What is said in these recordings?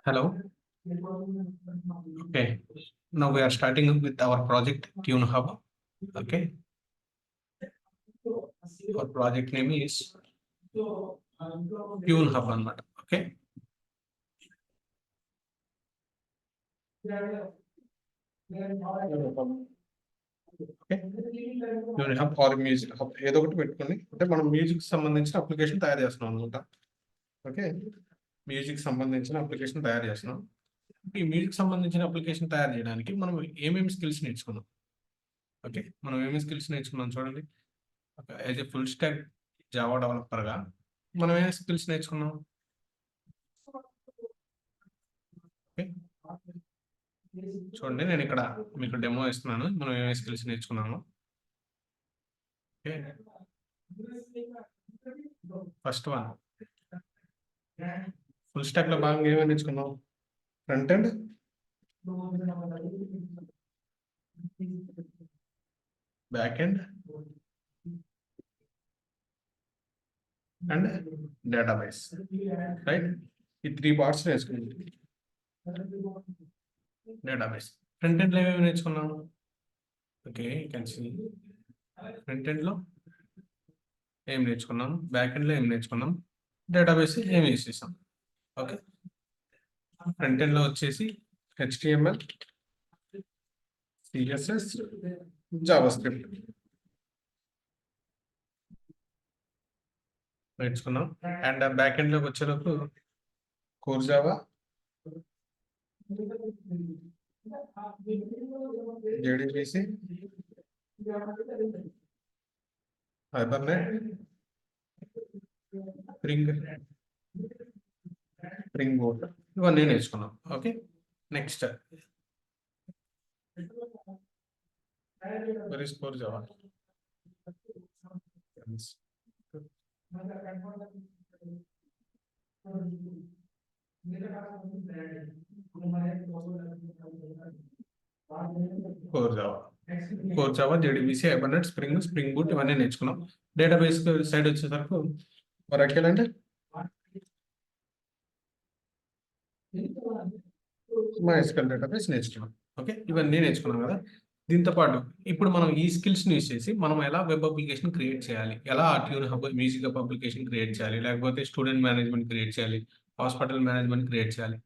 Hello. Okay. Now we are starting with our project Tune Hub. Okay. Our project name is Tune Hub anamata. Okay. Tune Hub or Music Hub ఏదో ఒకటి పెట్టుకోండి. అంటే మనం music సంబంధించిన application తయారు చేస్తున్నాం అనమాట. ఓకే. మ్యూజిక్ సంబంధించిన అప్లికేషన్ తయారు చేస్తున్నాం. ఈ మ్యూజిక్ సంబంధించిన అప్లికేషన్ తయారు చేయడానికి మనం ఏమేమి స్కిల్స్ నేర్చుకున్నాం. ఓకే. మనం ఏమేమి స్కిల్స్ నేర్చుకున్నాం చూడండి. As a full stack Java డెవలపర్గా మనం ఏమేమి స్కిల్స్ నేర్చుకున్నాం. ఓకే. చూడండి నేను ఇక్కడ మీకు డెమో ఇస్తున్నాను. మనం ఏమేమి స్కిల్స్ నేర్చుకున్నాము. Okay. First one full stock లో భాగంగా ఏమేమి నేర్చుకున్నాం. Front end, back end and database. Right. ఈ 3 పార్ట్స్ నేర్చుకున్నాం. డేటాబేస్ ఫ్రంట్ ఎండ్ లో ఏమేమి నేర్చుకున్నాం. Okay. You can see front end లో ఏం నేర్చుకున్నాం, బ్యాక్ ఎండ్ లో ఏం నేర్చుకున్నాం, డేటాబేస్ ఏమి యూస్ చేసాం. ఓకే. ఫ్రంట్ ఎండ్ లో వచ్చేసి HTML, CSS, జావాస్క్రిప్ట్ నేర్చుకున్నాం. అండ్ బ్యాక్ ఎండ్ లోకి వచ్చేటప్పుడు core Java, JDBC, Hibernate, Spring boot ఇవన్నీ నేర్చుకున్నాం. Okay. Next very core Java. Core Java, JDBC, Hibernate, Spring boot ఇవన్నీ నేర్చుకున్నాం. డేటాబేస్ సైడ్ వచ్చేసరికి ఒరాకిల్ అంటే MySQL డేటాబేస్ నేర్చుకున్నాం. ఓకే. ఇవన్నీ నేర్చుకున్నాం కదా. దీంతో పాటు ఇప్పుడు మనం ఈ స్కిల్స్ యూస్ చేసి మనం ఎలా వెబ్ అప్లికేషన్ క్రియేట్ చేయాలి, ఎలా tune hub music hub application create చేయాలి, లేకపోతే స్టూడెంట్ మేనేజ్మెంట్ క్రియేట్ చేయాలి, హాస్పిటల్ మేనేజ్మెంట్ క్రియేట్ చేయాలి,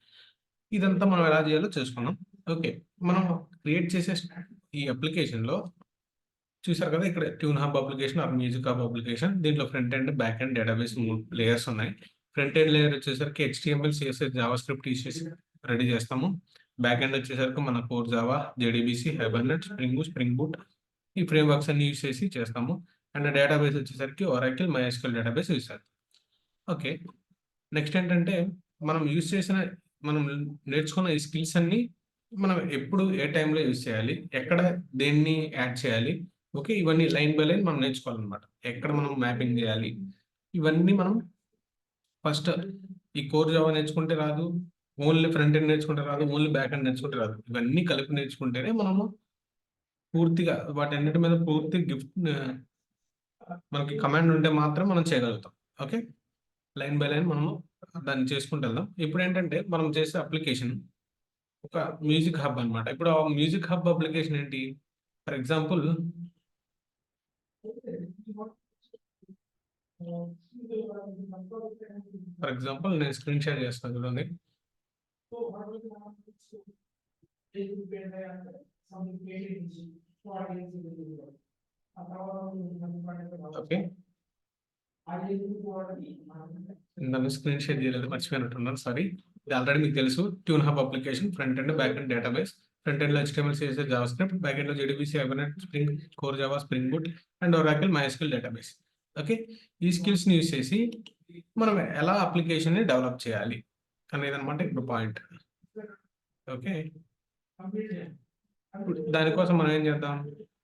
ఇదంతా మనం ఎలా చేయాలో చూసుకున్నాం. ఓకే. మనం క్రియేట్ చేసే ఈ అప్లికేషన్లో చూసారు కదా, ఇక్కడ tune hub application or music hub application. దీంట్లో front end, back end, database 3 layers ఉన్నాయి. ఫ్రంట్ ఎండ్ లేయర్ వచ్చేసరికి HTML, CSS, జావాస్క్రిప్ట్ యూస్ చేసి రెడీ చేస్తాము. బ్యాక్ ఎండ్ వచ్చేసరికి మన core Java, JDBC, Hibernate, Spring Boot ఈ ఫ్రేమ్ వర్క్స్ అన్ని use చేసి చేస్తాము. అండ్ డేటాబేస్ వచ్చేసరికి ఒరాకిల్, MySQL డేటాబేస్ యూస్ చేస్తాం. ఓకే. నెక్స్ట్ ఏంటంటే మనం నేర్చుకున్న ఈ స్కిల్స్ అన్ని మనం ఎప్పుడు ఏ టైంలో యూస్ చేయాలి, ఎక్కడ దేన్ని యాడ్ చేయాలి. ఓకే. ఇవన్నీ లైన్ బై లైన్ మనం నేర్చుకోవాలన్నమాట. ఎక్కడ మనం మ్యాపింగ్ చేయాలి ఇవన్నీ మనం ఫస్ట్ ఈ కోర్ జావా నేర్చుకుంటే రాదు, ఓన్లీ ఫ్రంట్ ఎండ్ నేర్చుకుంటే రాదు, ఓన్లీ బ్యాక్ ఎండ్ నేర్చుకుంటే రాదు. ఇవన్నీ కలిపి నేర్చుకుంటేనే మనము పూర్తిగా వాటన్నిటి మీద పూర్తి మనకి కమాండ్ ఉంటే మాత్రం మనం చేయగలుగుతాం. ఓకే. లైన్ బై లైన్ మనము దాన్ని చేసుకుంటూ వెళ్దాం. ఇప్పుడు ఏంటంటే మనం చేసే అప్లికేషన్ ఒక మ్యూజిక్ హబ్ అనమాట. ఇప్పుడు ఆ మ్యూజిక్ హబ్ అప్లికేషన్ ఏంటి, ఫర్ ఎగ్జాంపుల్ నేను స్క్రీన్ షేర్ చేస్తాను చూడండి. ఓకే. నన్ను స్క్రీన్ షేర్ చేయలేదు, మర్చిపోయినట్టున్నాను, సారీ. ఇది ఆల్రెడీ మీకు తెలుసు. Tune hub application front end, back end, database. Front end లో HTML, CSS, JavaScript, back end లో JDBC, Hibernate, spring, core Java, spring boot and Oracle, MySQL database. Okay. ఈ skills ని use చేసి మనం ఎలా అప్లికేషన్ ని డెవలప్ చేయాలి అనేది అనమాట ఇప్పుడు పాయింట్. ఓకే. దానికోసం మనం ఏం చేద్దాం,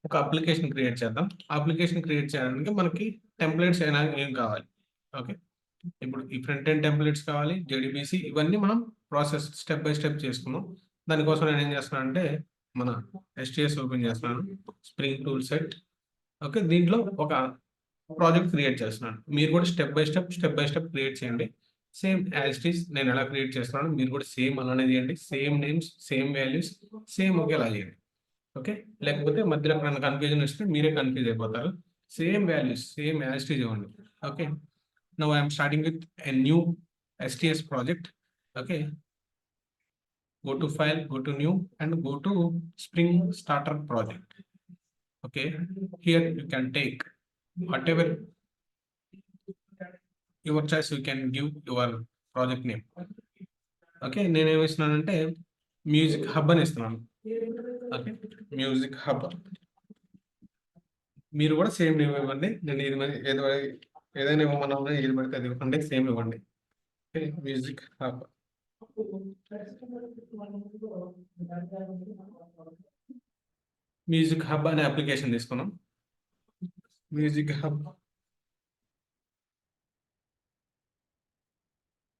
ఒక అప్లికేషన్ క్రియేట్ చేద్దాం. అప్లికేషన్ క్రియేట్ చేయడానికి మనకి టెంప్లెట్స్ ఏం కావాలి. ఓకే. ఇప్పుడు ఈ ఫ్రంట్ ఎండ్ టెంప్లెట్స్ కావాలి, JDBC ఇవన్నీ మనం ప్రాసెస్ స్టెప్ బై స్టెప్ చేసుకున్నాం. దానికోసం నేను ఏం చేస్తున్నాను అంటే మన STS ఓపెన్ చేస్తున్నాను, స్ప్రింగ్ టూల్ సెట్. ఓకే. దీంట్లో ఒక ప్రాజెక్ట్ క్రియేట్ చేస్తున్నాను. మీరు కూడా స్టెప్ బై స్టెప్ క్రియేట్ చేయండి. సేమ్ యాజ్ ఇట్ ఈస్ నేను ఎలా క్రియేట్ చేస్తున్నాను మీరు కూడా సేమ్ అలానే చేయండి. Same names, same values, same ఒకేలా చేయండి. ఓకే. లేకపోతే మధ్యలో ఎక్కడైనా కన్ఫ్యూజన్ వస్తే మీరే కన్ఫ్యూజ్ అయిపోతారు. Same values, same as it is ఇవ్వండి. Okay. Now I'm starting with a new STS project. Okay. Go to file, go to new, and go to Spring Starter project. Okay. Here you can take whatever your choice, you can give your project name. Okay. నేనేమి ఇస్తున్నానంటే music hub అని ఇస్తున్నాను. Okay. Music hub. మీరు కూడా same name ఇవ్వండి. నేను ఏదైనా ఇవ్వమన్నా ఏది పడితే అది ఇవ్వండి, సేమ్ ఇవ్వండి. Okay. Music hub. Music hub అనే అప్లికేషన్ తీసుకున్నాం. మ్యూజిక్ హబ్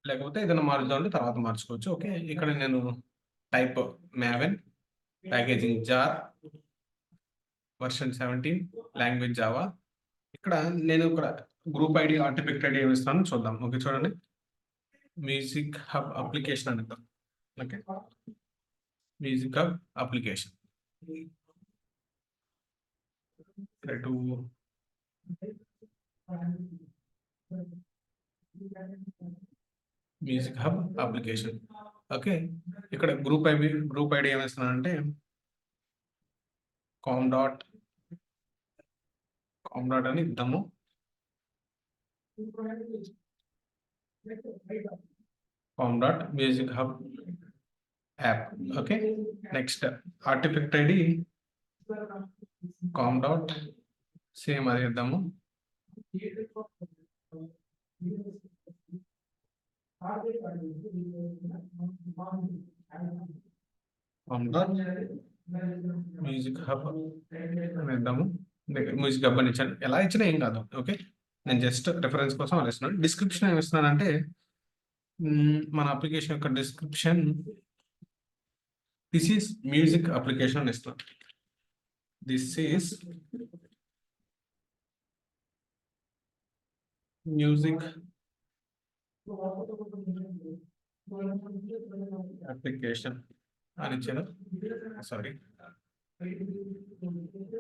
లేకపోతే ఏదైనా మారుద్దాం తర్వాత మార్చుకోవచ్చు. ఓకే. ఇక్కడ నేను type Maven, packaging jar, version 17, language Java. ఇక్కడ నేను గ్రూప్ ఐడి, ఆర్టిఫెక్ట్ ఐడి ఏమి ఇస్తాను చూద్దాం. ఓకే. చూడండి, మ్యూజిక్ హబ్ అప్లికేషన్ అని ఇద్దాం. Okay. Music hub application. Music hub application. Okay. ఇక్కడ గ్రూప్ ఐడి ఏమిస్తున్నానంటే కామ్ డాట్ అని ఇద్దాము. Com dot music hub app. Okay. Next artifact ID com dot, same అది ఇద్దాము. మ్యూజిక్ హబ్ అని ఇద్దాము. మ్యూజిక్ హబ్ అని ఇచ్చాను. ఎలా ఇచ్చినా ఏం కాదు. ఓకే. నేను జస్ట్ రెఫరెన్స్ కోసం అలా ఇస్తున్నాను. డిస్క్రిప్షన్ ఏమి ఇస్తున్నానంటే మన అప్లికేషన్ యొక్క description this is music application ఇస్తున్నాను. దిస్ ఈస్ మ్యూజిక్ అప్లికేషన్ అని ఇచ్చాను. సారీ,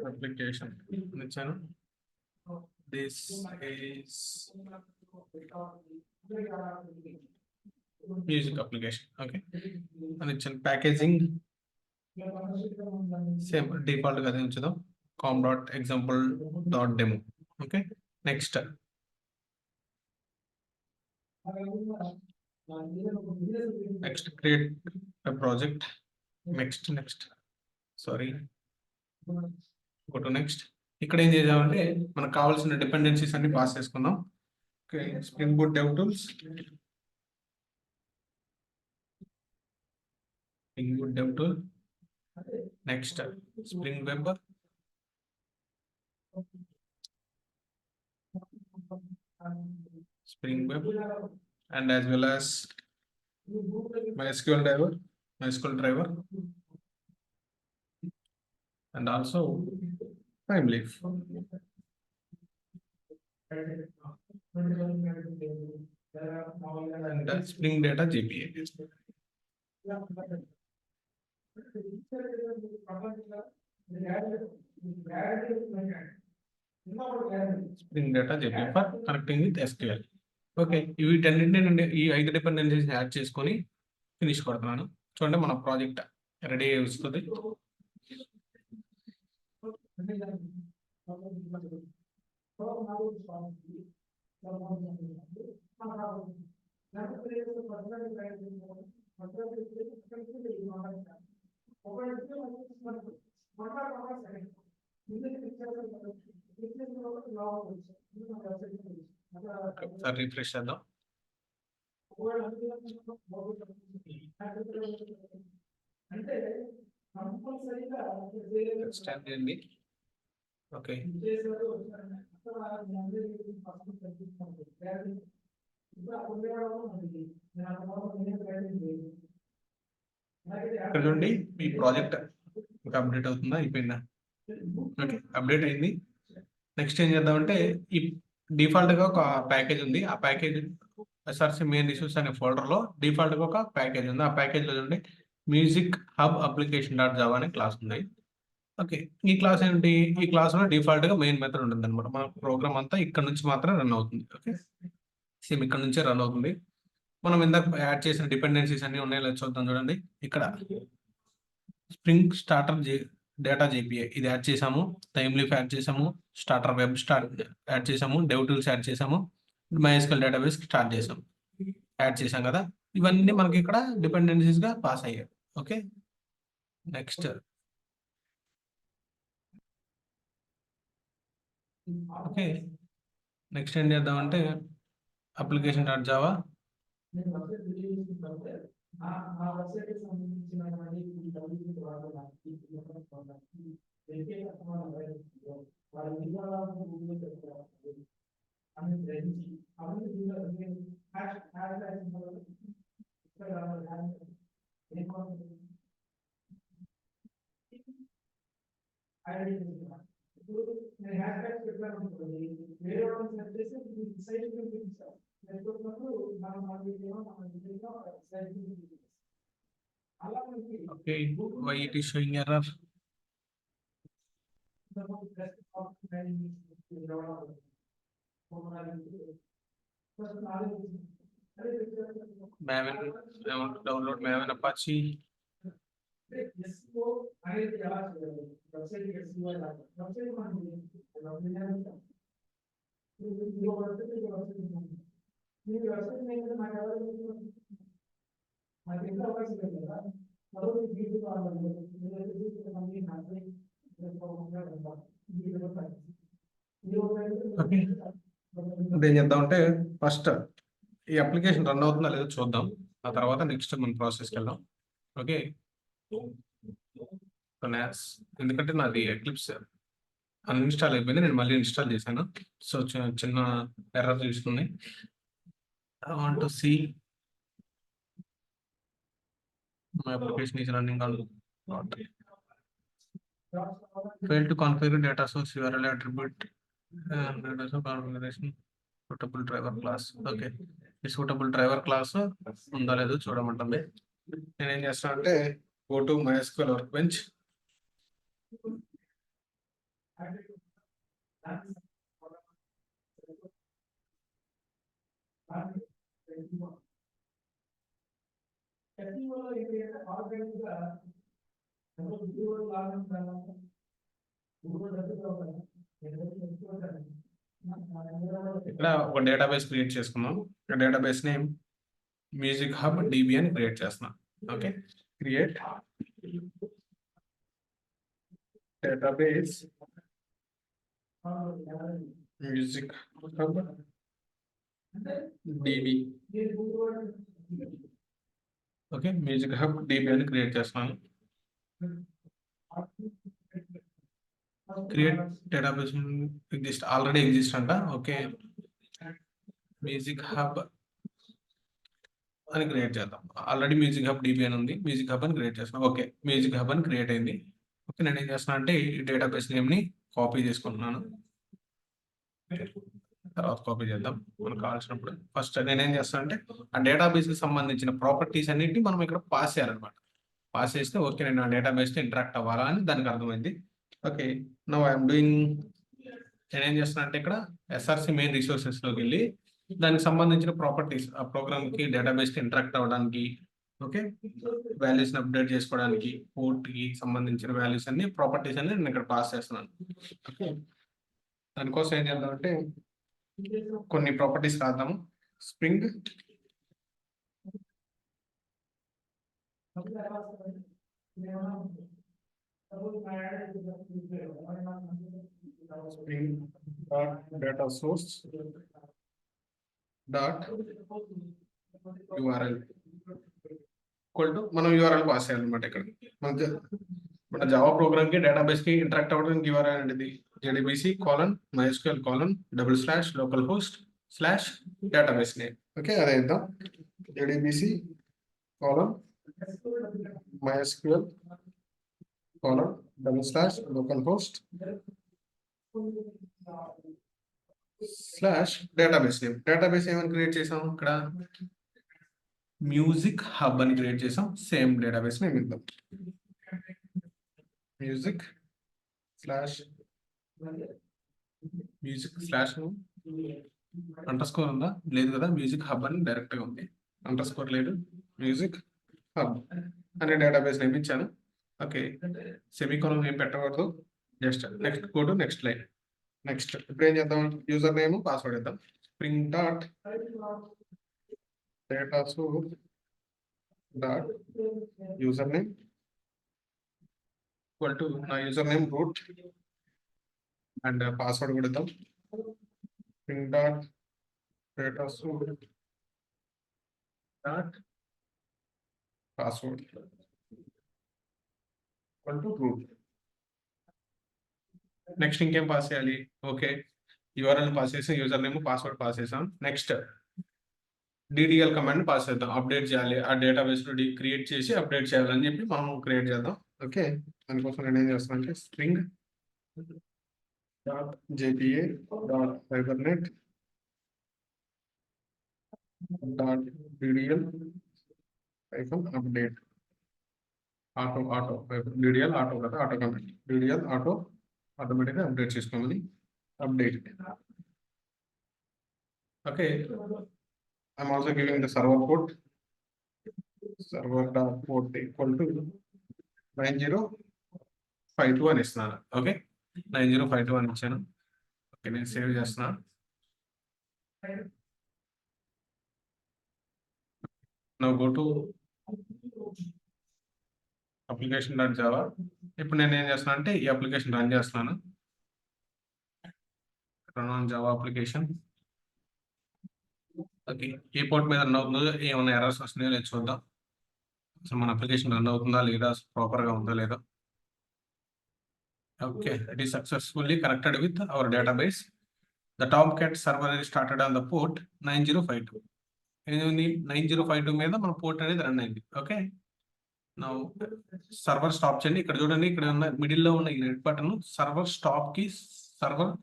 అప్లికేషన్ అని ఇచ్చాను. This is music application. Okay అని ఇచ్చాను. ప్యాకేజింగ్ సేమ్ డిఫాల్ట్ గా ఉంచుదాం. Com dot example dot demo. Okay. Next create project. Next sorry, go to next. ఇక్కడ ఏం చేద్దామంటే మనకు కావాల్సిన డిపెండెన్సీస్ అన్ని పాస్ చేసుకుందాం. Okay. Spring boot dev tools, spring boot dev tool. Next spring web, and as well as MySQL driver, and also Primeleaf. And Spring Data JPA. Spring Data JPA for connecting with SQL. Okay. వీటన్నింటినీ నేను ఈ 5 dependencies add చేసుకొని finish కొడుతున్నాను. చూడండి మన project ready అయ్యి వస్తుంది. ఒకసారి refresh చేద్దాం. ఓకే. ఇక్కడ చూడండి ఈ ప్రాజెక్ట్ ఇంకా అప్డేట్ అవుతుందా, అయిపోయిందా? ఓకే, అప్డేట్ అయింది. నెక్స్ట్ ఏం చేద్దామంటే ఈ డిఫాల్ట్ గా ఒక ప్యాకేజ్ ఉంది. ఆ ప్యాకేజ్ ఎస్ఆర్సి మెయిన్ రిసోర్స్ అనే ఫోల్డర్లో డిఫాల్ట్గా ఒక ప్యాకేజ్ ఉంది. ఆ ప్యాకేజ్లో చూడండి music hub application dot Java అనే క్లాస్ ఉంది. ఓకే, ఈ క్లాస్ ఏంటి? ఈ క్లాస్లో డిఫాల్ట్గా మెయిన్ మెథడ్ ఉంటుంది అనమాట. మన ప్రోగ్రామ్ అంతా ఇక్కడ నుంచి మాత్రం రన్ అవుతుంది. ఓకే, సేమ్ ఇక్కడ నుంచే రన్ అవుతుంది. మనం ఇందాక యాడ్ చేసిన డిపెండెన్సీస్ అన్ని ఉన్నాయో లేదో చూద్దాం. చూడండి ఇక్కడ స్ప్రింగ్ స్టార్టర్ డేటా జేపీఐ ఇది యాడ్ చేసాము, టైమ్లీఫ్ యాడ్ చేసాము, స్టార్టర్ వెబ్ స్టార్ట్ యాడ్ చేసాము, డెవ్ టూల్స్ యాడ్ చేసాము, MySQL డేటాబేస్ స్టార్ట్ చేసాం, యాడ్ చేసాం కదా. ఇవన్నీ మనకి ఇక్కడ డిపెండెన్సీస్ గా పాస్ అయ్యాయి. ఓకే, నెక్స్ట్ ఓకే నెక్స్ట్ ఏం చేద్దామంటే application dot Java okay, why it is showing error? Maven, I want to download Maven Apache. Okay, ఇప్పుడు ఏం చేద్దామంటే ఫస్ట్ ఈ అప్లికేషన్ రన్ అవుతుందా లేదో చూద్దాం. ఆ తర్వాత నెక్స్ట్ మన ప్రాసెస్కి వెళ్దాం. ఓకే, ఎందుకంటే నాది ఎక్లిప్స్ అన్ఇన్స్టాల్ అయిపోయింది, నేను మళ్ళీ ఇన్స్టాల్ చేశాను. సో చిన్న ఎర్రర్ తీసుకుంది. I want to see my application is running on not failed to configure data source URL attribute and data source configuration suitable driver class. Okay, ఈ suitable driver class ఉందా లేదో చూడమంటుంది. నేనేం చేస్తాను అంటే go to MySQL workbench, ఇక్కడ ఒక database create చేసుకున్నాం. Database name music hub dB అని క్రియేట్ చేస్తున్నాం. Okay, create database music hub dB. Okay, music hub dB అని క్రియేట్ చేస్తున్నాను. క్రియేట్ డేటాబేస్ ఆల్రెడీ ఎగ్జిస్ట్ అంట. ఓకే, మ్యూజిక్ హబ్ అని క్రియేట్ చేద్దాం. ఆల్రెడీ మ్యూజిక్ హబ్ డిబి అని ఉంది, మ్యూజిక్ హబ్ అని క్రియేట్ చేస్తున్నాం. ఓకే, మ్యూజిక్ హబ్ అని క్రియేట్ అయింది. ఓకే, నేను ఏం చేస్తున్నా అంటే ఈ డేటాబేస్ నేమ్ని కాపీ చేసుకుంటున్నాను. తర్వాత కాపీ చేద్దాం మనకు కావాల్సినప్పుడు. ఫస్ట్ నేనేం చేస్తాను అంటే ఆ డేటాబేస్కి సంబంధించిన ప్రాపర్టీస్ అన్నింటినీ మనం ఇక్కడ పాస్ చేయాలన్నమాట. పాస్ చేస్తే ఓకే నేను ఆ డేటాబేస్తో ఇంటరాక్ట్ అవ్వాలా అని దానికి అర్థమైంది. ఓకే, నౌ ఐఎమ్ డూయింగ్, నేనేం చేస్తున్నా అంటే ఇక్కడ ఎస్ఆర్సి మెయిన్ రిసోర్సెస్లోకి వెళ్ళి దానికి సంబంధించిన ప్రాపర్టీస్ ఆ ప్రోగ్రామ్కి డేటాబేస్కి ఇంటరాక్ట్ అవ్వడానికి, ఓకే, వాల్యూస్ని అప్డేట్ చేసుకోవడానికి, పోర్ట్కి సంబంధించిన వాల్యూస్ అన్ని ప్రాపర్టీస్ అన్ని నేను ఇక్కడ పాస్ చేస్తున్నాను. ఓకే, దానికోసం ఏం చేద్దామంటే కొన్ని ప్రాపర్టీస్ రాద్దాము. Spring data source dot URL equal to మనం యూఆర్ఎల్ పాస్ చేయాలన్నమాట. ఇక్కడ మన జావా ప్రోగ్రామ్ కి డేటాబేస్ కి ఇంటరాక్ట్ అవ్వడానికి యూఆర్ఎల్ అనేది JDBC MySQL /localhost/database name. ఓకే, అదే ఇద్దాం. JDBC MySQL /localhost slash database name. Database ఏమని క్రియేట్ చేసాం ఇక్కడ? మ్యూజిక్ హబ్ అని క్రియేట్ చేసాం. సేమ్ డేటాబేస్ నేమ్ ఇద్దాం. మ్యూజిక్ స్లాష్ అండర్ స్కోర్ ఉందా? లేదు కదా. మ్యూజిక్ హబ్ అని డైరెక్ట్గా ఉంది. అండర్ స్కోర్ లేదు. మ్యూజిక్ హబ్ అనే డేటాబేస్ నేమ్ ఇచ్చాను. ఓకే, సెమీకోలన్ ఏం పెట్టకూడదు. Just next go to next line. Next ఇప్పుడు ఏం చేద్దాం? యూజర్ నేమ్ పాస్వర్డ్ ఇద్దాం. Spring dot data source dot user name equal to నా user name root and password కూడా ఇద్దాం. Spring dot data source dot password equal to root. Next ఇంకేం pass చేయాలి? Okay, URL pass చేసాం, user name password pass చేసాం. Next DDL command pass చేద్దాం. Update చేయాలి, ఆ డేటాబేస్ లో క్రియేట్ చేసి అప్డేట్ చేయాలని చెప్పి మనం క్రియేట్ చేద్దాం. ఓకే, దానికోసం నేను ఏం చేస్తాను అంటే string dot JPA dot Hibernate dot DDL update auto DDL auto కదా, ఆటో కమాండ్ డిడిఎల్ ఆటో ఆటోమేటిక్గా అప్డేట్ చేసుకోమని update. Okay, I'm also giving the server port port equal to 9052 అని ఇస్తున్నాను. ఓకే, 9052 అని ఇచ్చాను. ఓకే, నేను సేవ్ చేస్తున్నాను. Now go to application.java. ఇప్పుడు నేను ఏం చేస్తున్నాను అంటే ఈ అప్లికేషన్ రన్ చేస్తున్నాను. Run on Java application. Okay, A port మీద రన్ అవుతుందో, ఏమైనా ఎర్రర్స్ వస్తున్నాయో లేదు చూద్దాం. అసలు మన అప్లికేషన్ రన్ అవుతుందా లేదా, ప్రాపర్గా ఉందా లేదా. Okay, it is successfully connected with our database. The Tomcat server is started on the port 9052. 9052 మీద మన పోర్ట్ అనేది రన్ అయింది. ఓకే, నా సర్వర్ స్టాప్ చేయండి. ఇక్కడ చూడండి, ఇక్కడ ఉన్న మిడిల్లో ఉన్న ఈ రెడ్ బటన్ సర్వర్ స్టాప్ కి, సర్వర్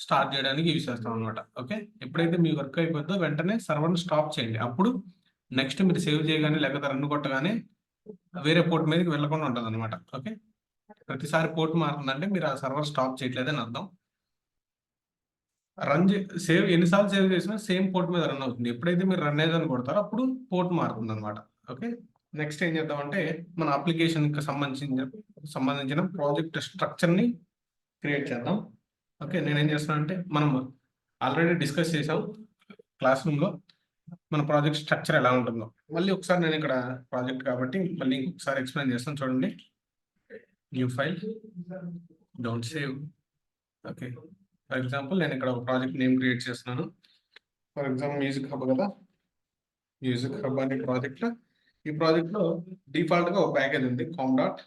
స్టార్ట్ చేయడానికి యూజ్ చేస్తాం అనమాట. ఓకే, ఎప్పుడైతే మీ వర్క్ అయిపోతుందో వెంటనే సర్వర్ని స్టాప్ చేయండి. అప్పుడు నెక్స్ట్ మీరు సేవ్ చేయగానే లేకపోతే రన్ కొట్టగానే వేరే పోర్ట్ మీదకి వెళ్ళకుండా ఉంటుంది అనమాట. ఓకే, ప్రతిసారి పోర్ట్ మారుతుందంటే మీరు ఆ సర్వర్ స్టాప్ చేయట్లేదని అర్థం. సేవ్ ఎన్నిసార్లు సేవ్ చేసినా సేమ్ పోర్ట్ మీద రన్ అవుతుంది. ఎప్పుడైతే మీరు రన్ అయ్యేదని కొడతారో అప్పుడు పోర్ట్ మారుతుంది అనమాట. ఓకే, నెక్స్ట్ ఏం చేద్దామంటే మన అప్లికేషన్కి సంబంధించిన ప్రాజెక్ట్ స్ట్రక్చర్ని క్రియేట్ చేద్దాం. ఓకే, నేనేం చేస్తున్నాను అంటే మనం ఆల్రెడీ డిస్కస్ చేసాం క్లాస్ రూమ్లో మన ప్రాజెక్ట్ స్ట్రక్చర్ ఎలా ఉంటుందో. మళ్ళీ ఒకసారి నేను ఇక్కడ ప్రాజెక్ట్ కాబట్టి మళ్ళీ ఇంకొకసారి ఎక్స్ప్లెయిన్ చేస్తాను. చూడండి, new file, don't save. Okay, for example నేను ఇక్కడ ఒక ప్రాజెక్ట్ నేమ్ క్రియేట్ చేస్తున్నాను. ఫర్ ఎగ్జాంపుల్ మ్యూజిక్ హబ్ కదా, మ్యూజిక్ హబ్ అనే ప్రాజెక్ట్. ఈ ప్రాజెక్ట్ లో డిఫాల్ట్ గా ఒక ప్యాకేజ్ ఉంది, com dot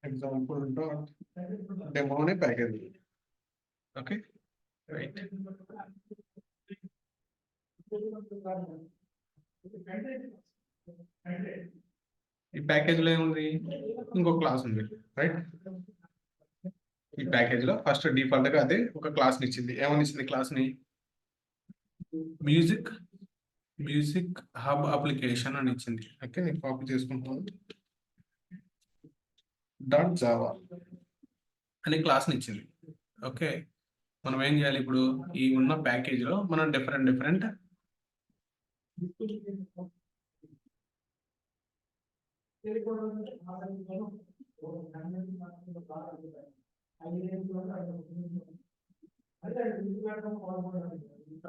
example dot demo అనే ప్యాకేజ్. Okay, right. ఈ ప్యాకేజ్ లో ఏముంది? ఇంకో క్లాస్ ఉంది, రైట్. ఈ ప్యాకేజ్ లో ఫస్ట్ డిఫాల్ట్ గా అదే ఒక క్లాస్ ని ఇచ్చింది. ఏమని ఇచ్చింది క్లాస్ ని? మ్యూజిక్ హబ్ అప్లికేషన్ అని ఇచ్చింది. ఓకే, నేను కాపీ చేసుకుంటున్నాను. డాట్ జావా అనే క్లాస్ ని ఇచ్చింది. ఓకే, మనం ఏం చేయాలి ఇప్పుడు? ఈ ఉన్న ప్యాకేజ్ లో మనం డిఫరెంట్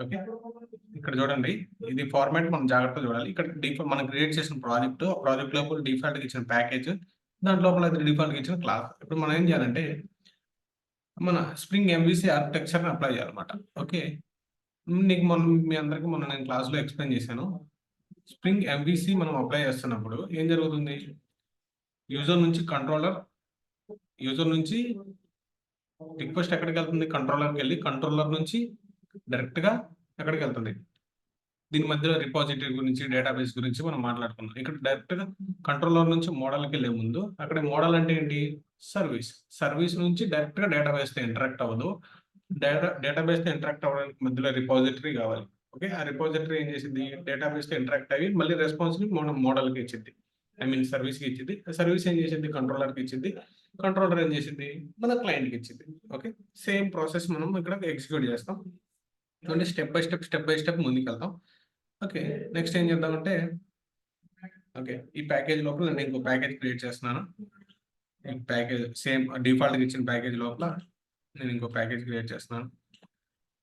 ఓకే, ఇక్కడ చూడండి, ఇది ఫార్మాట్ మనం జాగ్రత్తగా చూడాలి. ఇక్కడ మనం క్రియేట్ చేసిన ప్రాజెక్ట్ లోపల డిఫాల్ట్ గా ఇచ్చిన ప్యాకేజ్, దాంట్ లోపల డిఫాల్ట్ గా ఇచ్చిన క్లాస్. ఇప్పుడు మనం ఏం చేయాలంటే మన స్ప్రింగ్ ఎంవిసి ఆర్కిటెక్చర్ని అప్లై చేయాలన్నమాట. ఓకే, నీకు మీ అందరికి మొన్న నేను క్లాస్లో ఎక్స్ప్లెయిన్ చేశాను. స్ప్రింగ్ ఎంవిసి మనం అప్లై చేస్తున్నప్పుడు ఏం జరుగుతుంది? యూజర్ నుంచి రిక్వెస్ట్ ఎక్కడికి వెళ్తుంది? కంట్రోలర్కి వెళ్ళి కంట్రోలర్ నుంచి డైరెక్ట్గా ఎక్కడికి వెళ్తుంది? దీని మధ్యలో రిపాజిటరీ గురించి డేటాబేస్ గురించి మనం మాట్లాడుకున్నాం. ఇక్కడ డైరెక్ట్గా కంట్రోలర్ నుంచి మోడల్కి వెళ్ళే ముందు అక్కడ మోడల్ అంటే ఏంటి, సర్వీస్ నుంచి డైరెక్ట్గా డేటాబేస్తో ఇంటరాక్ట్ అవ్వదు. డేటాబేస్తో ఇంటరాక్ట్ అవ్వడానికి మధ్యలో రిపాజిటరీ కావాలి. ఓకే, ఆ రిపాజిటరీ ఏం చేసింది, డేటాబేస్తో ఇంటరాక్ట్ అయ్యి మళ్ళీ రెస్పాన్స్ని మనం మోడల్కి ఇచ్చింది, ఐ మీన్ సర్వీస్కి ఇచ్చింది. సర్వీస్ ఏం చేసింది, కంట్రోలర్కి ఇచ్చింది. కంట్రోలర్ ఏం చేసింది, మన క్లయింట్కి ఇచ్చింది. ఓకే, సేమ్ ప్రాసెస్ మనం ఇక్కడ ఎగ్జిక్యూట్ చేస్తాం. అంటే స్టెప్ బై స్టెప్ ముందుకు వెళ్తాం. ఓకే, నెక్స్ట్ ఏం చేద్దామంటే, ఓకే ఈ ప్యాకేజ్ లోపల నేను ఇంకో ప్యాకేజ్ క్రియేట్ చేస్తున్నాను. ఈ ప్యాకేజ్ సేమ్ డిఫాల్ట్గా ఇచ్చిన ప్యాకేజ్ లోపల నేను ఇంకో ప్యాకేజ్ క్రియేట్ చేస్తున్నాను.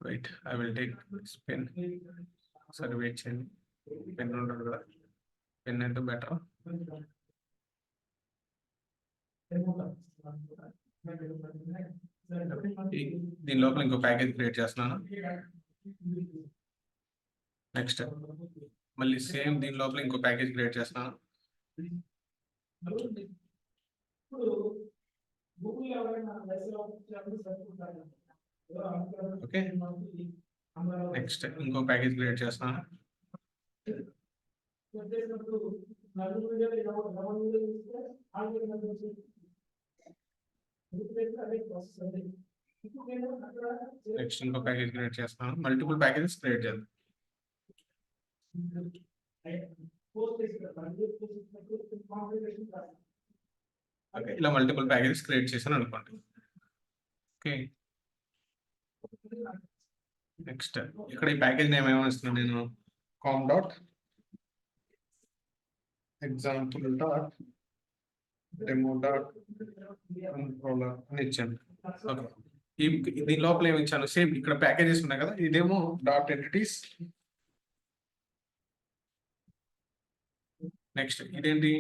Right, I will take pen. సరే వెయిట్ చేయండి, పెన్ ఉంటుంది కదా, పెన్ అయితే బెటర్. దీని లోపల ఇంకో ప్యాకేజ్ క్రియేట్ చేస్తున్నాను. నెక్స్ట్ మళ్ళీ సేమ్ దీని లోపల ఇంకో ప్యాకేజ్ క్రియేట్ చేస్తున్నాను. ఓకే, నెక్స్ట్ ఇంకో ప్యాకేజ్ క్రియేట్ చేస్తున్నాను. నెక్స్ట్ ఇంకో ప్యాకేజ్ క్రియేట్ చేస్తాను. మల్టిపుల్ ప్యాకేజెస్ క్రియేట్ చేద్దాం. ఓకే, ఇలా మల్టిపుల్ ప్యాకేజెస్ క్రియేట్ చేశాను అనుకోండి. ఓకే, నెక్స్ట్ ఇక్కడ ఈ ప్యాకేజ్ నేమ్ ఏమనిస్తున్నాను నేను, com dot example dot demo dot controller అని ఇచ్చాను. ఓకే, దీని లోపల ఏమి ఇచ్చాను, సేమ్ ఇక్కడ ప్యాకేజెస్ ఉన్నాయి కదా, ఇదేమో డాట్ ఎంటిటీస్. నెక్స్ట్ ఇదేంటి,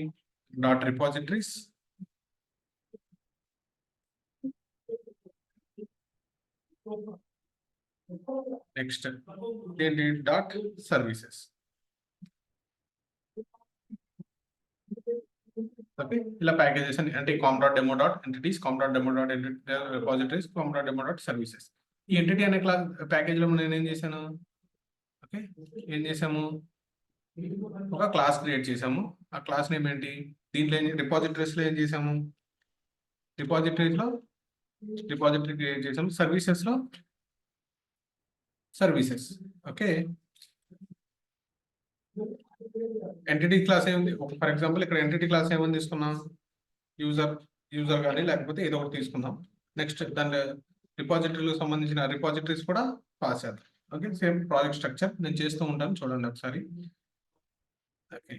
డాట్ రిపాజిటరీస్. నెక్స్ట్ ఇదేంటి, డాట్ సర్వీసెస్. ఓకే, ఇలా ప్యాకేజెస్ అంటే com dot demo dot entities, com dot demo dot repositories, com dot demo dot services. ఈ ఎంటిటీ అనే క్లాస్ ప్యాకేజ్లో నేను ఏం చేశాను, ఓకే ఏం చేసాము, ఒక క్లాస్ క్రియేట్ చేసాము. ఆ క్లాస్ నేమ్ ఏంటి, దీంట్లో రిపాజిటరీస్లో ఏం చేసాము, రిపాజిటరీలో రిపాజిటరీ క్రియేట్ చేసాము. సర్వీసెస్లో సర్వీసెస్. ఓకే, ఎంటిటీ క్లాస్ ఏముంది, ఫర్ ఎగ్జాంపుల్ ఇక్కడ ఎంటిటీ క్లాస్ ఏమని తీసుకున్నాం, యూజర్ కానీ లేకపోతే ఏదో ఒకటి తీసుకుందాం. నెక్స్ట్ దాని రిపాజిటరీలకు సంబంధించిన రిపాజిటరీస్ కూడా పాస్ చేద్దాం. ఓకే, సేమ్ ప్రాజెక్ట్ స్ట్రక్చర్ నేను చేస్తూ ఉంటాను, చూడండి ఒకసారి. ఓకే,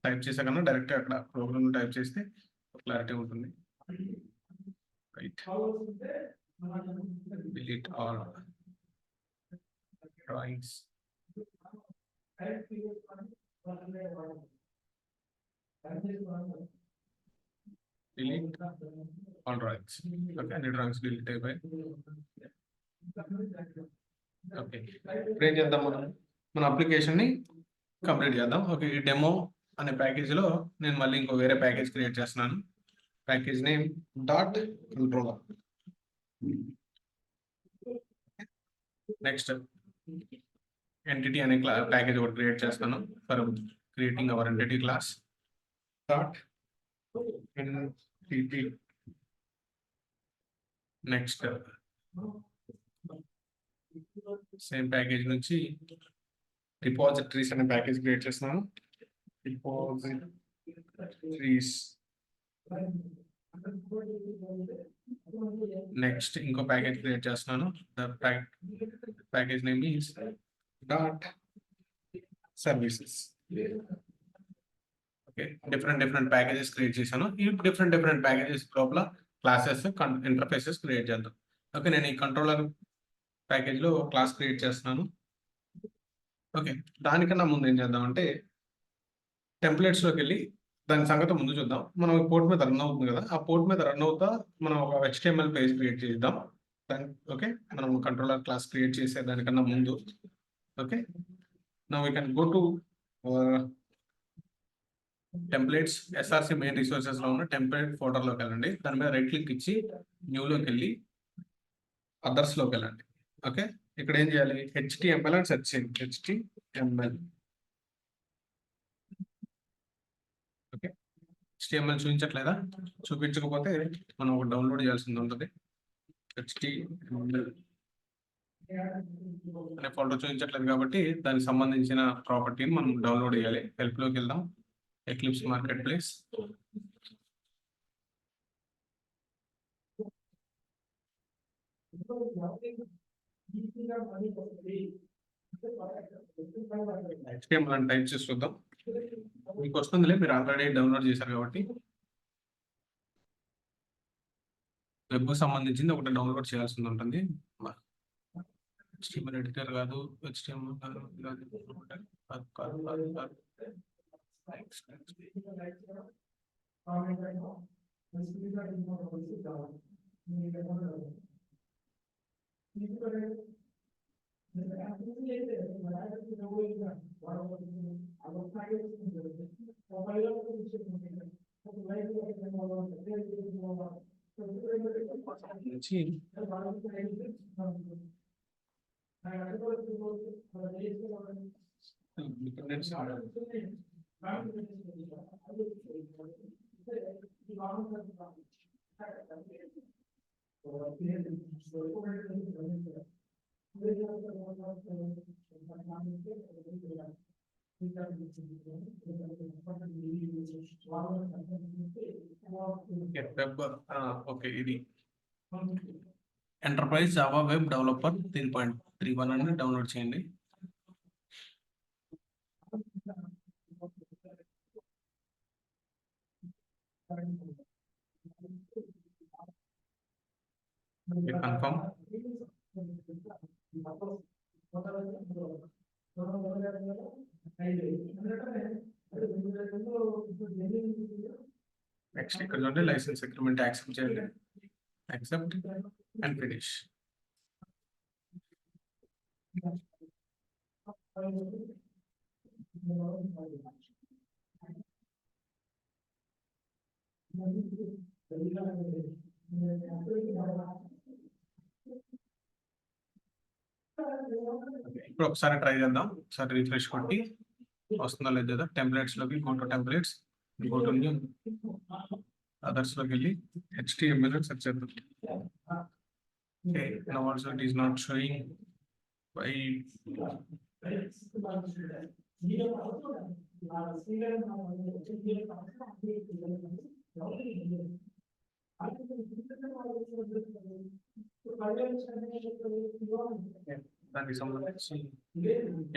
టైప్ చేసా కన్నా డైరెక్ట్ అక్కడ ప్రోగ్రామ్ టైప్ చేస్తే క్లారిటీ ఉంటుంది. Right, delete all drawings. delete all drawings. Okay, అన్ని drawings delete అయిపోయి. ఓకే, ఇప్పుడు ఏం చేద్దాం, మన అప్లికేషన్ ని కంప్లీట్ చేద్దాం. ఓకే, ఈ డెమో అనే ప్యాకేజ్ లో నేను మళ్ళీ ఇంకో వేరే ప్యాకేజ్ క్రియేట్ చేస్తున్నాను. Package name dot controller. Next entity అనే ప్యాకేజ్ ఒకటి క్రియేట్ చేస్తాను for creating our entity class. Dot entity. Next same package నుంచి రిపాజిటరీస్ అనే ప్యాకేజ్ క్రియేట్ చేస్తున్నాను. రిపాజిటరీస్. నెక్స్ట్ ఇంకో ప్యాకేజ్ క్రియేట్ చేస్తున్నాను. Package name is dot services. Okay, different packages create చేశాను. ఈ డిఫరెంట్ ప్యాకేజెస్ లోపల క్లాసెస్ ఇంటర్ఫేసెస్ క్రియేట్ చేద్దాం. Okay, నేను ఈ కంట్రోలర్ ప్యాకేజ్లో క్లాస్ క్రియేట్ చేస్తున్నాను. ఓకే, దానికన్నా ముందు ఏం చేద్దామంటే టెంప్లెట్స్లోకి వెళ్ళి దాని సంగతి ముందు చూద్దాం. మనం పోర్ట్ మీద రన్ అవుతుంది కదా, ఆ పోర్ట్ మీద రన్ అవుతా మనం ఒక HTML పేజ్ క్రియేట్ చేద్దాం. ఓకే, మనం కంట్రోలర్ క్లాస్ క్రియేట్ చేసే దానికన్నా ముందు. Okay, now we can go to templates. SRC main resources లో ఉన్న టెంప్లెట్ ఫోల్డర్లోకి వెళ్ళండి. దాని మీద రైట్ క్లిక్ ఇచ్చి న్యూలోకి వెళ్ళి అదర్స్లోకి వెళ్ళండి. ఓకే, ఇక్కడ ఏం చేయాలి? HTML అని సెర్చ్ చేయండి. HTML. Okay, HTML చూపించట్లేదా? చూపించకపోతే మనం ఒక డౌన్లోడ్ చేయాల్సింది ఉంటుంది. HTML అనే ఫోల్డర్ చూపించట్లేదు కాబట్టి దానికి సంబంధించిన ప్రాపర్టీని మనం డౌన్లోడ్ చేయాలి. హెల్ప్లోకి వెళ్దాం. Eclipse market place. HTML అని టైప్ చేసి చూద్దాం. మీకు వస్తుందిలే, మీరు ఆల్రెడీ డౌన్లోడ్ చేశారు కాబట్టి. వెబ్కు సంబంధించింది ఒకటి డౌన్లోడ్ చేయాల్సి ఉంటుంది. HTML ఎడిటర్ కాదు, HTML కాదు. ఓకే, ఇది ఎంటర్ప్రైజ్ జావా వెబ్ డెవలపర్ 3.31 అని డౌన్లోడ్ చేయండి. కన్ఫర్మ్. నెక్స్ట్ ఇక్కడ చూడండి, లైసెన్స్ అగ్రిమెంట్ యాక్సెప్ట్ చేయండి. Accept and finish. ఇప్పుడు ఒకసారి ట్రై చేద్దాం. ఒకసారి రిఫ్రెష్ కొట్టి వస్తుందా లేదా. టెంప్లెట్స్ లోకి go to templates, go to new, others లోకి వెళ్ళి HTML సెర్చ్ చేద్దాం. Okay, now also it is not showing. By దానికి సంబంధించి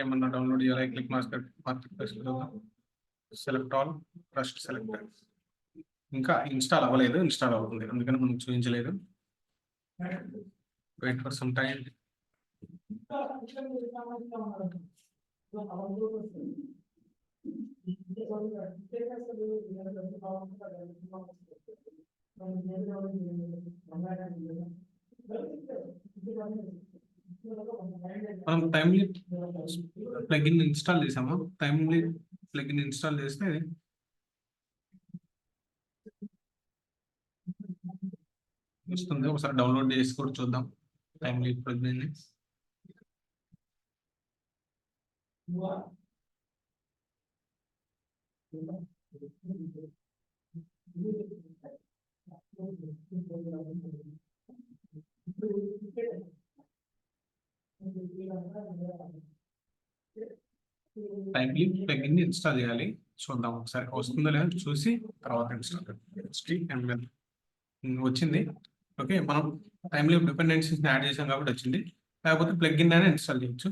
ఏమన్నా డౌన్లోడ్ చేయాలి. Click marketplace, select all, first select. ఇంకా ఇన్స్టాల్ అవ్వలేదు, ఇన్స్టాల్ అవుతుంది, అందుకని మనం చూపించలేదు. Wait for some time. మనం టైమ్లీ ప్లగిన్ ఇన్స్టాల్ చేసాము. టైమ్లీ ప్లగిన్ ఇన్స్టాల్ చేస్తే వస్తుంది. ఒకసారి డౌన్లోడ్ చేసి కూడా చూద్దాం Thymeleaf plugin. Thymeleaf plugin install చేయాలి. చూద్దాం ఒకసారి వస్తుందో లేదో చూసి తర్వాత ఇన్స్టాల్. HTML వచ్చింది. ఓకే, మనం టైమ్లీ డిపెండెన్సీస్ యాడ్ చేసాం కాబట్టి వచ్చింది. లేకపోతే ప్లగిన్ అయినా ఇన్స్టాల్ చేయొచ్చు.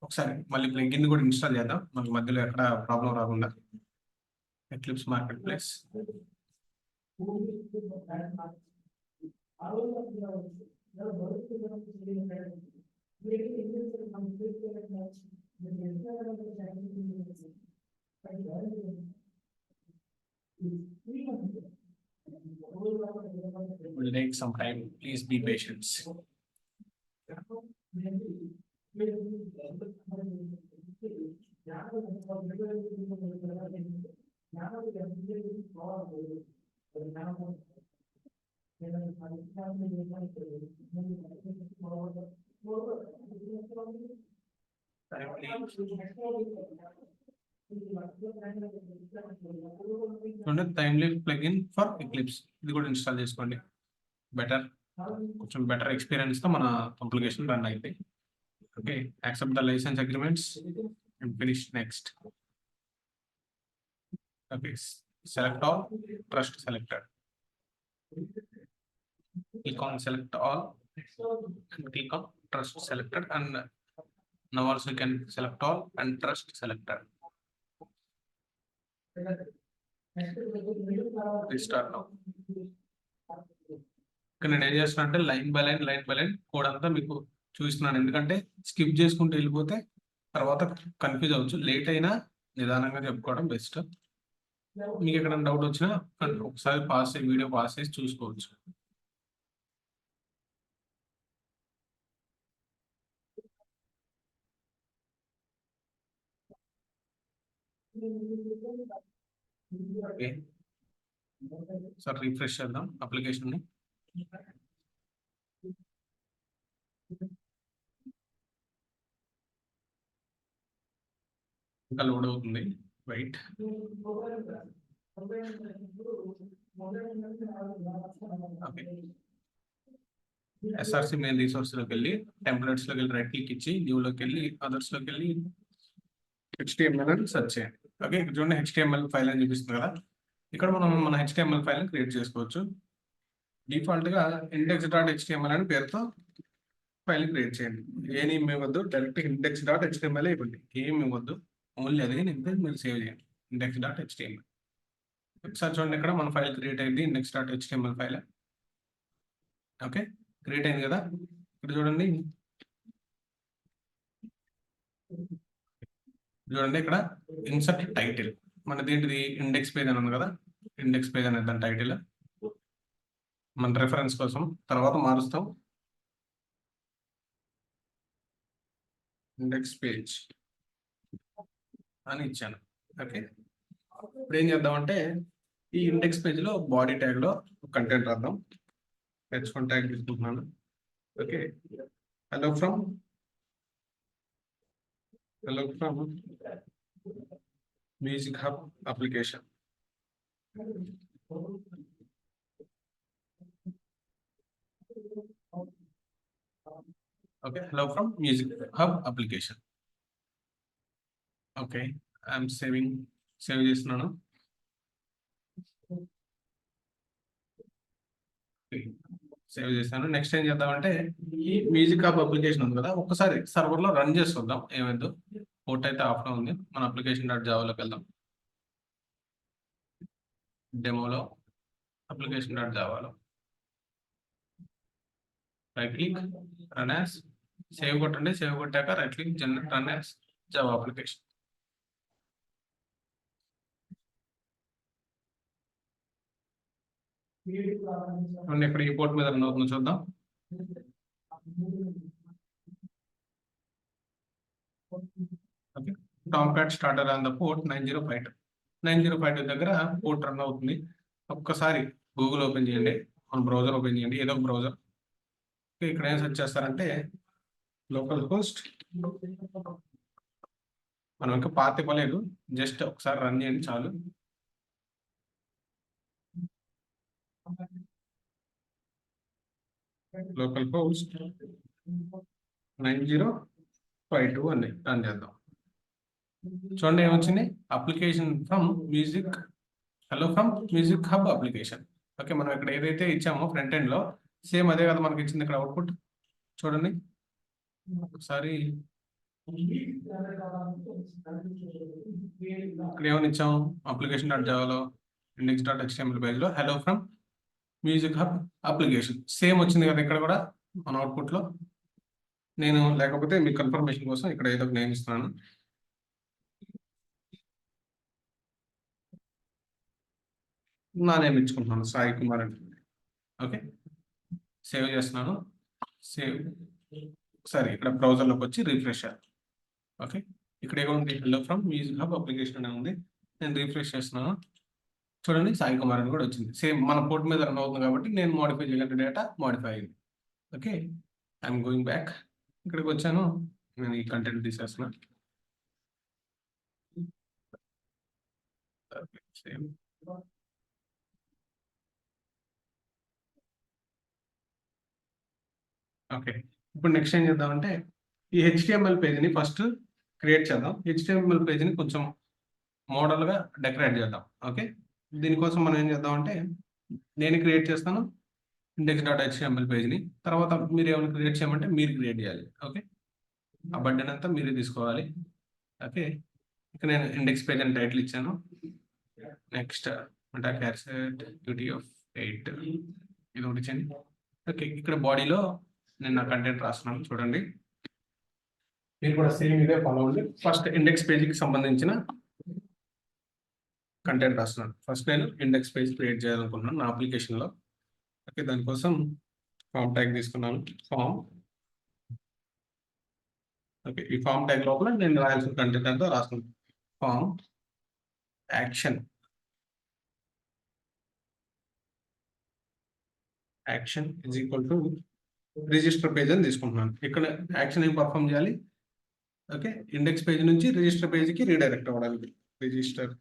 ఒకసారి మళ్ళీ ప్లగిన్ కూడా ఇన్స్టాల్ చేద్దాం, మనకి మధ్యలో ఎక్కడ ప్రాబ్లం రాకుండా. Eclipse marketplace. Will take some time. Please be patient. Thymeleaf plugin for Eclipse, ఇది కూడా ఇన్స్టాల్ చేసుకోండి. కొంచెం బెటర్ ఎక్స్పీరియన్స్ తో మన అప్లికేషన్ రన్ అయితే. Okay, accept the licence agreements and finish next. Okay, select all, trust selected. Click on select all and click on trust selected, and now also you can select all and trust selected. Restart now. ఇక్కడ నేను ఏం చేస్తున్నా అంటే line by line code అంతా మీకు చూస్తున్నాను, ఎందుకంటే skip చేసుకుంటూ వెళ్ళిపోతే తర్వాత కన్ఫ్యూజ్ అవ్వచ్చు. లేట్ అయినా నిదానంగా చెప్పుకోవడం బెస్ట్. మీకు ఎక్కడైనా డౌట్ వచ్చినా ఒకసారి వీడియో పాస్ చేసి చూసుకోవచ్చు. ఓకే, సార్ రిఫ్రెష్ చేద్దాం అప్లికేషన్ ని. ఇంకా లోడ్ అవుతుంది, వెయిట్. ఎస్ఆర్సి మెయిన్ రిసోర్స్ లోకి వెళ్ళి టెంప్లెట్స్ లోకి వెళ్ళి రైట్ క్లిక్ ఇచ్చి న్యూ లోకి వెళ్ళి అదర్స్ లోకి వెళ్ళి HTML అని సెర్చ్ చేయండి. ఓకే, ఇక్కడ చూడండి HTML ఫైల్ అని చూపిస్తుంది కదా, ఇక్కడ మనం మన HTML ఫైల్ క్రియేట్ చేసుకోవచ్చు. డిఫాల్ట్ గా index.html అని పేరుతో ఫైల్ క్రియేట్ చేయండి. ఏ నేమ్ ఇవ్వద్దు, డైరెక్ట్ index.html ఇవ్వండి, ఏమి ఇవ్వద్దు, ఓన్లీ అదే నేను మీరు సేవ్ చేయండి index.html. ఒకసారి చూడండి, ఇక్కడ మన ఫైల్ క్రియేట్ అయింది, index.html ఫైల్. ఓకే, క్రియేట్ అయింది కదా. ఇక్కడ చూడండి ఇక్కడ ఇన్సర్ట్ టైటిల్, మన దీంట్ది ఇండెక్స్ పేజ్ అని ఉంది కదా, ఇండెక్స్ పేజ్ అనేది దాని టైటిల్ మన రెఫరెన్స్ కోసం. తర్వాత మారుస్తాం ఇండెక్స్ పేజ్ అని ఇచ్చాను. ఓకే, ఇప్పుడు ఏం చేద్దామంటే ఈ ఇండెక్స్ పేజ్ లో బాడీ ట్యాగ్ లో కంటెంట్ రాద్దాం. h1 ట్యాగ్ తీసుకుంటున్నాను. Okay, hello from music hub application. Okay, hello from music hub application. Okay, I'm save చేస్తున్నాను. సేవ్ చేశాను. నెక్స్ట్ ఏం చేద్దామంటే ఈ మ్యూజిక్ హబ్ అప్లికేషన్ ఉంది కదా, ఒక్కసారి సర్వర్ లో రన్ చేసి చూద్దాం ఏమైందో. పోర్ట్ అయితే ఆఫ్ లో ఉంది. మన application.java-లోకి వెళ్దాం. డెమోలో application.java-లో right click, run as, save కొట్టండి. సేవ్ కొట్టాక right click, run as Java application. ఇక్కడ ఈ పోర్ట్ మీద రన్ అవుతుందో చూద్దాం. Okay, Tomcat started on the port 9052 దగ్గర పోర్ట్ రన్ అవుతుంది. ఒక్కసారి గూగుల్ ఓపెన్ చేయండి, మన బ్రౌజర్ ఓపెన్ చేయండి, ఏదో ఒక బ్రౌజర్. ఇక్కడ ఏం సెర్చ్ చేస్తారంటే లోకల్ హోస్ట్. మనం ఇంకా పాత ఇవ్వలేదు, జస్ట్ ఒకసారి రన్ చేయండి చాలు. లోకల్ హోస్ట్ 9052 అని రన్ చేద్దాం. చూడండి ఏమొచ్చింది, application from music, hello from music hub application. Okay, మనం ఇక్కడ ఏదైతే ఇచ్చామో ఫ్రంట్ ఎండ్ లో సేమ్ అదే కదా మనకి ఇచ్చింది ఇక్కడ అవుట్పుట్. చూడండి ఒకసారి ఇక్కడ ఏమని ఇచ్చాము, application.java-లో index.html పేజ్ లో hello from music hub application same వచ్చింది కదా ఇక్కడ కూడా మన అవుట్పుట్ లో. నేను లేకపోతే మీ కన్ఫర్మేషన్ కోసం ఇక్కడ ఏదో ఒక నేమ్ ఇస్తున్నాను. నా నేమ్ ఇచ్చుకుంటున్నాను, సాయి కుమార్ అని. ఓకే, సేవ్ చేస్తున్నాను. సేవ్, సరే ఇక్కడ బ్రౌజర్లోకి వచ్చి రిఫ్రెష్ చేయాలి. ఓకే, ఇక్కడ ఏముంది, hello from music hub application అనే ఉంది. నేను రిఫ్రెష్ చేస్తున్నాను. చూడండి సాయి కుమార్ అని కూడా వచ్చింది. సేమ్ మన పోర్ట్ మీద రన్ అవుతుంది కాబట్టి నేను మోడిఫై చేయగలిగిన డేటా మోడిఫై అయింది. Okay, I'm going back. ఇక్కడికి వచ్చాను. నేను ఈ కంటెంట్ తీసేస్తున్నా. సేమ్. ఓకే, ఇప్పుడు నెక్స్ట్ ఏం చేద్దామంటే ఈ హెచ్టిఎంఎల్ పేజ్ని ఫస్ట్ క్రియేట్ చేద్దాం. హెచ్టిఎంఎల్ పేజ్ని కొంచెం మోడల్గా డెకరేట్ చేద్దాం. ఓకే, దీనికోసం మనం ఏం చేద్దామంటే నేను క్రియేట్ చేస్తాను index.html పేజ్ని. తర్వాత మీరు ఏమైనా క్రియేట్ చేయమంటే మీరు క్రియేట్ చేయాలి. ఓకే, ఆ బటన్ అంతా మీరే తీసుకోవాలి. ఓకే, ఇక్కడ నేను ఇండెక్స్ పేజ్ అని టైటిల్ ఇచ్చాను. నెక్స్ట్ అంటే క్యారెట్ UTF-8 ఇది ఒకటి ఇచ్చాను. ఓకే, ఇక్కడ బాడీలో నేను నా కంటెంట్ రాస్తున్నాను చూడండి. మీరు కూడా సేమ్ ఇదే ఫాలో అవ్వండి. ఫస్ట్ ఇండెక్స్ పేజ్కి సంబంధించిన కంటెంట్ రాస్తున్నాను. ఫస్ట్ నేను ఇండెక్స్ పేజ్ క్రియేట్ చేయాలనుకుంటున్నాను నా అప్లికేషన్లో. ఓకే, దానికోసం ఫామ్ ట్యాగ్ తీసుకున్నాను. ఫామ్. ఓకే, ఈ ఫామ్ ట్యాగ్ లోపల నేను రాయాల్సిన కంటెంట్ అంతా రాస్తున్నాను. Form action is equal to register page అని తీసుకుంటున్నాను. ఇక్కడ యాక్షన్ ఏం పర్ఫామ్ చేయాలి? ఓకే, ఇండెక్స్ పేజ్ నుంచి రిజిస్టర్ పేజ్కి రీడైరెక్ట్ అవ్వడానికి రిజిస్టర్.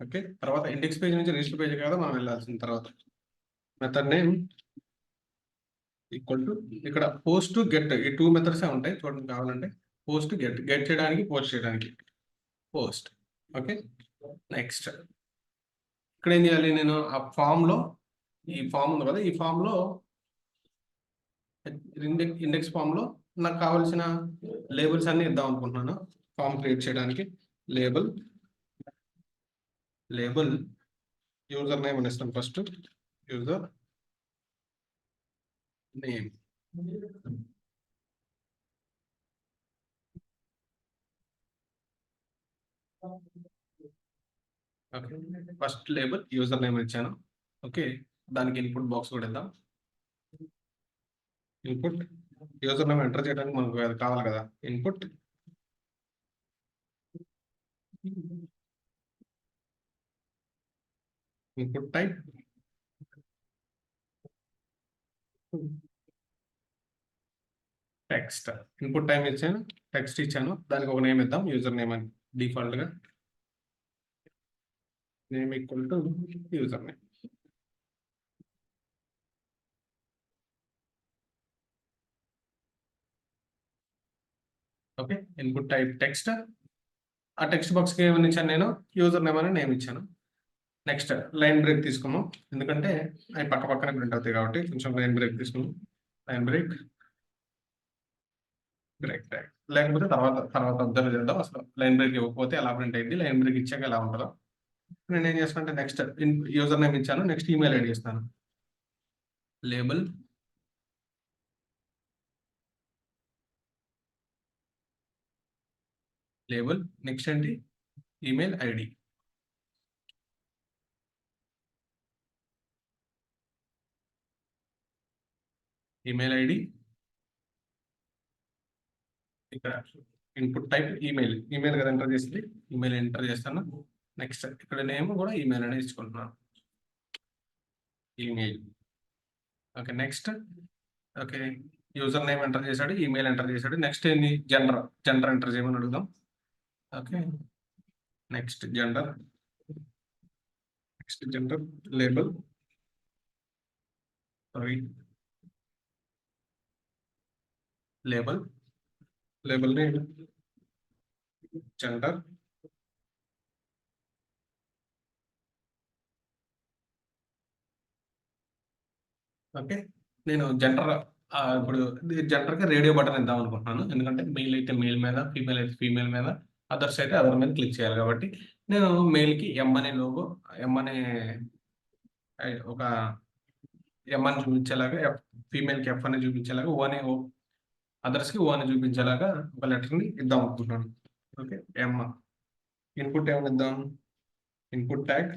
ఓకే, తర్వాత ఇండెక్స్ పేజ్ నుంచి రిజిస్టర్ పేజ్ కదా మనం వెళ్ళాల్సిన తర్వాత మెథడ్ నేమ్ ఈక్వల్ టు ఇక్కడ పోస్ట్ గెట్, ఈ 2 మెథడ్స్ ఉంటాయి చూడండి. కావాలంటే పోస్ట్ గెట్ చేయడానికి, పోస్ట్ చేయడానికి పోస్ట్. ఓకే, నెక్స్ట్ ఇక్కడ ఏం చేయాలి? నేను ఆ ఫామ్లో ఈ ఫామ్ ఉంది కదా, ఈ ఫామ్లో ఇండెక్స్ ఫామ్లో నాకు కావాల్సిన లేబుల్స్ అన్ని ఇద్దాం అనుకుంటున్నాను. ఫామ్ క్రియేట్ చేయడానికి లేబుల్ యూజర్ నేమ్ అని ఇస్తాను. First user name. Okay, first label user name ఇచ్చాను. ఓకే, దానికి ఇన్పుట్ బాక్స్ కూడా ఇద్దాం. ఇన్పుట్ యూజర్ నేమ్ ఎంటర్ చేయడానికి మనకు అది కావాలి కదా. Input type text. Input time ఇచ్చాను, టెక్స్ట్ ఇచ్చాను, దానికి ఒక నేమ్ ఇద్దాం. యూజర్ నేమ్ అని డిఫాల్ట్గా name equal to user name. Okay, input type text. ఆ టెక్స్ట్ బాక్స్కి ఏమని ఇచ్చాను? నేను యూజర్ నేమ్ అని నేమ్ ఇచ్చాను. నెక్స్ట్ లైన్ బ్రేక్ తీసుకున్నాం, ఎందుకంటే అవి పక్క పక్కనే ప్రింట్ అవుతాయి కాబట్టి కొంచెం లైన్ బ్రేక్ తీసుకున్నాం. లైన్ బ్రేక్ ట్యాగ్, లేకపోతే తర్వాత అబ్జర్వ్ చేద్దాం అసలు లైన్ బ్రేక్ ఇవ్వకపోతే ఎలా ప్రింట్ అయింది, లైన్ బ్రేక్ ఇచ్చాక ఎలా ఉంటుందో. నేను ఏం చేస్తానంటే నెక్స్ట్ యూజర్ నేమ్ ఇచ్చాను, నెక్స్ట్ ఈమెయిల్ ఐడి ఇస్తాను. లేబుల్ నెక్స్ట్ ఏంటి? Email ID. ఈమెయిల్ ఐడి ఇక్కడ ఇన్పుట్ టైప్ ఈమెయిల్ కదా ఎంటర్ చేసింది, ఈమెయిల్ ఎంటర్ చేస్తాను. నెక్స్ట్ ఇక్కడ నేమ్ కూడా ఈమెయిల్ అనేది ఇచ్చుకుంటున్నాను, email. Okay, next okay, user name enter చేశాడు, ఈమెయిల్ ఎంటర్ చేశాడు. నెక్స్ట్ ఏంది? జెండర్ ఎంటర్ చేయమని అడుగుదాం. Okay, next gender label name gender. Okay, నేను జెండర్ ఇప్పుడు జెండర్కి రేడియో బటన్ ఇద్దాం అనుకుంటున్నాను, ఎందుకంటే మెయిల్ అయితే మెయిల్ మీద, ఫీమేల్ అయితే ఫీమేల్ మీద, అదర్స్ అయితే అదర్ మీద క్లిక్ చేయాలి కాబట్టి నేను మెయిల్కి ఎం అనే లోగో, ఎం అనే ఒక ఎం అని చూపించేలాగా, ఫీమేల్కి ఎఫ్ అని చూపించేలాగా, అదర్స్కి ఓ అని చూపించేలాగా ఒక లెటర్ని ఇద్దాం అనుకుంటున్నాను. ఓకే, ఎం. ఇన్పుట్ ఏమని ఇద్దాం? ఇన్పుట్ ట్యాగ్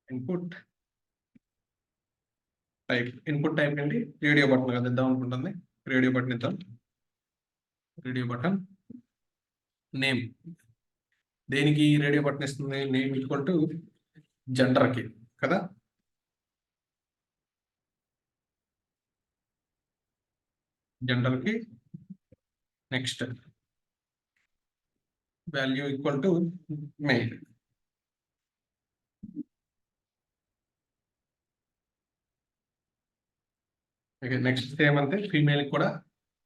ఇన్పుట్ టైప్ ఏంటి? రేడియో బటన్ కదా ఇద్దాం అనుకుంటుంది. రేడియో బటన్ ఇద్దాం. రేడియో బటన్ నేమ్, దేనికి రేడియో బటన్ ఇస్తుంది? నేమ్ ఈక్వల్ టు జెండర్కి కదా. జెండర్ కి next value equal to mail. Next same అంతే, ఫీమేల్ కూడా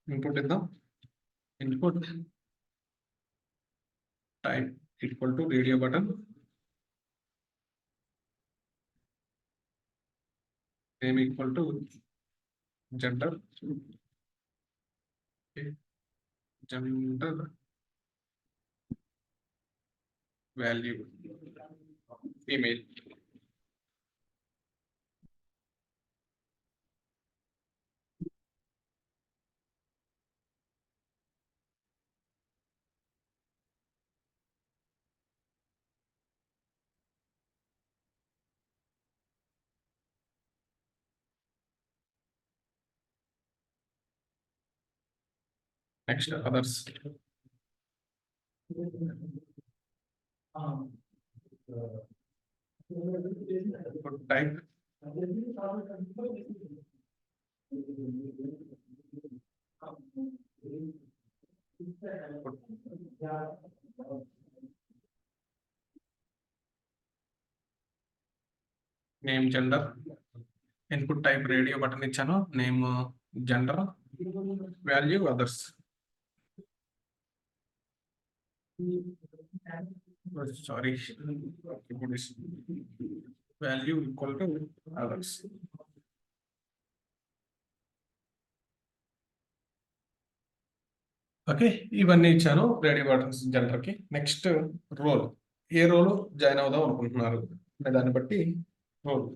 ఇన్పుట్ ఇద్దాం. Input type equal to radio button, name equal to gender, gender value female. Next others, type name gender, input type radio button ఇచ్చాను, name gender, value others. Sorry, value equal to others. Okay, ఇవన్నీ ఇచ్చాను radio buttons gender కి. Next role, ఏ role join అవుదాం అనుకుంటున్నారు దాన్ని బట్టి role,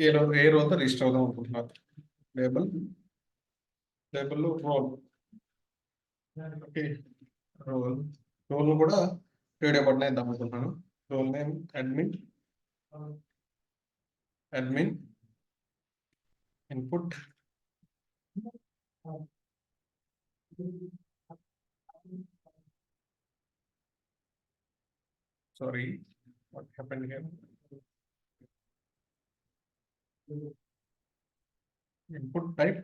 ఏ రోల్తో register అవుదాం అనుకుంటున్నారు. లేబుల్, లేబుల్లో రోల్. ఓకే, రోల్ కూడా రేడియో బటన్ ఇద్దాం అనుకుంటున్నాను. Role name admin, admin input sorry, what happened here? Input type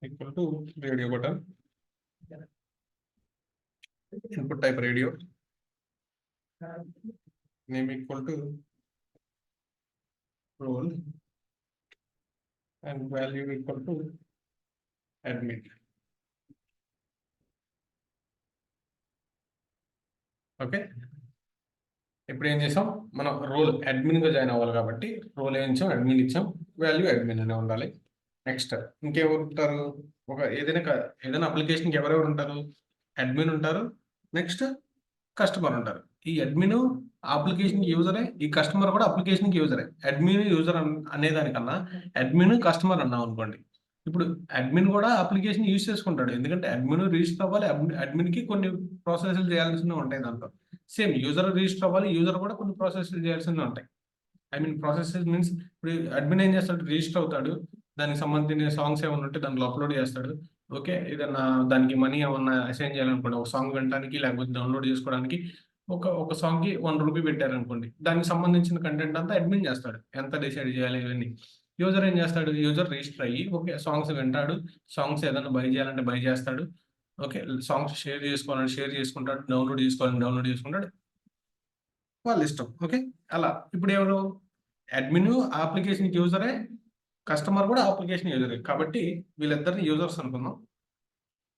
equal to radio button, input type radio, name equal to role, and value equal to admin. Okay, ఇప్పుడు ఏం చేసాం, మనం role admin గా join అవ్వాలి కాబట్టి role ఏం ఇచ్చాం, admin ఇచ్చాం, వాల్యూ అడ్మిన్ అనే ఉండాలి. నెక్స్ట్ ఇంకెవరు ఉంటారు, ఒక ఏదైనా అప్లికేషన్కి ఎవరెవరు ఉంటారు, అడ్మిన్ ఉంటారు, నెక్స్ట్ కస్టమర్ ఉంటారు. ఈ అడ్మిన్ అప్లికేషన్ యూజరే, ఈ కస్టమర్ కూడా అప్లికేషన్ యూజరే. అడ్మిన్ యూజర్ అనేదానికన్నా అడ్మిన్ కస్టమర్ అన్నాం అనుకోండి, ఇప్పుడు అడ్మిన్ కూడా అప్లికేషన్ యూజ్ చేసుకుంటాడు, ఎందుకంటే అడ్మిన్ రిజిస్టర్ అవ్వాలి, అడ్మిన్ కి కొన్ని ప్రాసెస్లు చేయాల్సినవి ఉంటాయి దాంట్లో. సేమ్ యూజర్ రిజిస్టర్ అవ్వాలి, యూజర్ కూడా కొన్ని ప్రాసెస్లు చేయాల్సినవి ఉంటాయి. ఐ మీన్ ప్రాసెసెస్ మీన్స్, ఇప్పుడు అడ్మిన్ ఏం చేస్తాడు, రిజిస్టర్ అవుతాడు, దానికి సంబంధించిన సాంగ్స్ ఏమైనా ఉంటే దాంట్లో అప్లోడ్ చేస్తాడు. ఓకే, ఏదన్నా దానికి మనీ ఏమన్నా అసైన్ చేయాలనుకోండి, ఒక సాంగ్ వినడానికి లేకపోతే డౌన్లోడ్ చేసుకోవడానికి ఒక సాంగ్ కి 1 రూపీ పెట్టారనుకోండి, దానికి సంబంధించిన కంటెంట్ అంతా అడ్మిన్ చేస్తాడు, ఎంత డిసైడ్ చేయాలి ఇవన్నీ. యూజర్ ఏం చేస్తాడు, యూజర్ రిజిస్టర్ అయ్యి ఓకే సాంగ్స్ వింటాడు, సాంగ్స్ ఏదైనా బై చేయాలంటే బై చేస్తాడు, ఓకే సాంగ్స్ షేర్ చేసుకోవాలంటే షేర్ చేసుకుంటాడు, డౌన్లోడ్ చేసుకోవాలని డౌన్లోడ్ చేసుకుంటాడు, వాళ్ళ ఇష్టం. ఓకే, అలా ఇప్పుడు ఎవరు అడ్మిన్ అప్లికేషన్ యూజరే, కస్టమర్ కూడా అప్లికేషన్ యూజరే, కాబట్టి వీళ్ళిద్దరిని యూజర్స్ అనుకుందాం.